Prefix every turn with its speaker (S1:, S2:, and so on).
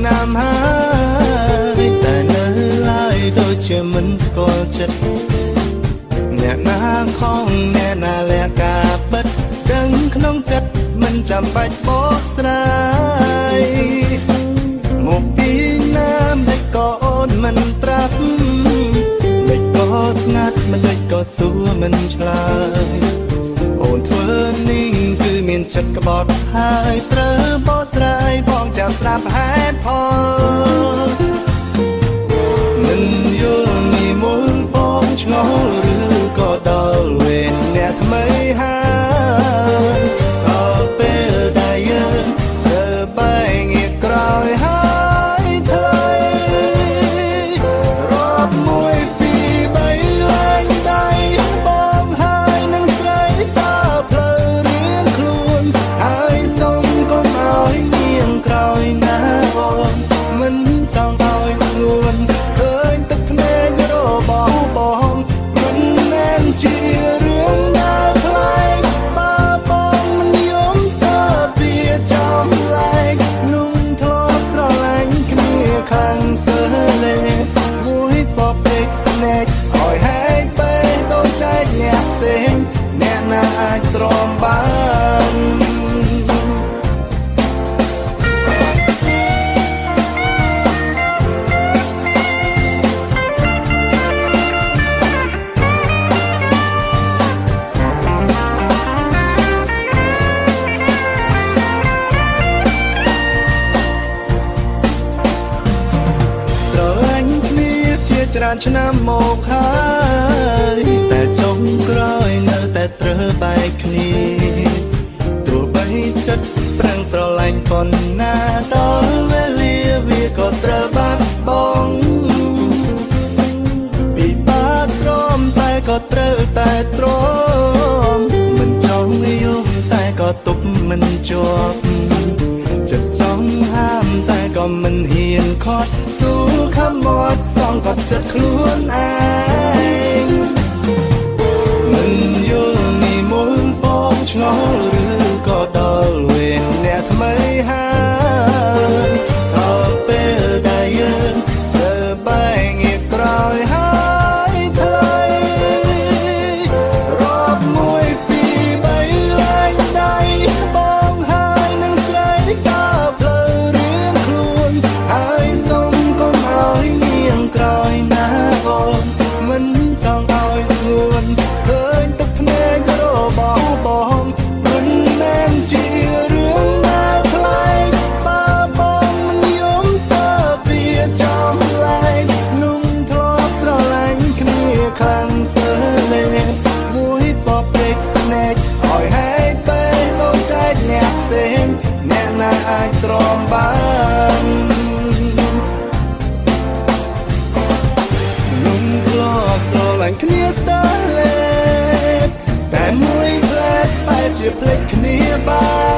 S1: ឆ្នាំហើយតែនៅឡើយដូចជាមិនស្គាល់ចិត្តអ្នកណាខំអ្នកណាលះការពិតដឹងក្នុងចិត្តមិនចាំបាច់បកស្រាយមកពីណាមិនក៏អូនមិនប្រាប់មិនក៏ស្ងាត់មិនក៏សួរមិនឆ្លើយអូនធ្វើនេះគឺមានចិត្តក្បត់ហើយត្រូវបកស្រាយបងចាំស្ដាប់ហេតុផលមិនយល់មីមុលបងឆ្ងល់ឬក៏ដល់វេនអ្នកថ្មីហើយដល់ពេលដែលយើងទៅបែកងាកក្រោយហើយថ្លៃរាប់មួយពីរបីឡើងដៃបងហើយនឹងស្រីតើផ្លូវរៀងខ្លួនហើយសុំកុំឲ្យញៀងក្រោយណាអូនមិនចង់ឲ្យស្ងួនឃើញទឹកភ្នែករបស់បងមិនមែនជារឿងដែលប្លែកបើបងមិនយំទៅវាចំលែកนุ่งធ្លាប់ស្រឡាញ់គ្នាខ្លាំងសើលេមួយបបពេកភ្នែកឲ្យហែកពេកដូចចែកអ្នកផ្សេងអ្នកណាអាចទ្រាំបានច្រើនឆ្នាំមកហើយតែចុងក្រោយនៅតែត្រូវបែកគ្នាទោះបីចិត្តប្រឹងស្រឡាញ់ប៉ុណ្ណាដល់វេលាវាក៏ត្រូវបាត់បង់ពីបាត់ទ្រាំតែក៏ត្រូវតែទ្រាំមិនចង់យំតែក៏ទប់មិនជាប់ចិត្តចង់ហាមតែក៏មិនហ៊ានខត់ស៊ូខំមាត់សងក៏ចិត្តខ្លួនឯងមិនយល់មីមុលបងឆ្ងល់ឬក៏ដល់វេនអ្នកថ្មីហើយដល់ពេលដែលយើងទៅបែកងាកក្រោយហើយថ្លៃរាប់មួយពីរបីឡើងដៃបងហើយនឹងស្រីតើផ្លូវរៀងខ្លួនហើយសុំកុំឲ្យញៀងក្រោយណាអូនមិនចង់ឲ្យស្ងួនឃើញទឹកភ្នែករបស់បងមិនមែនជារឿងដែលប្លែកបើបងមិនយំទៅវាចំលែកนุ่งធ្លាប់ស្រឡាញ់គ្នាខ្លាំងសើលេមួយបបពេកភ្នែកឲ្យហែកពេកដូចចែកអ្នកផ្សេងអ្នកណាអាចទ្រាំបានนุ่งធ្លាប់ស្រឡាញ់គ្នាស្ទើរលេតែមួយផ្លែបែរជាភ្លេចគ្នាបាន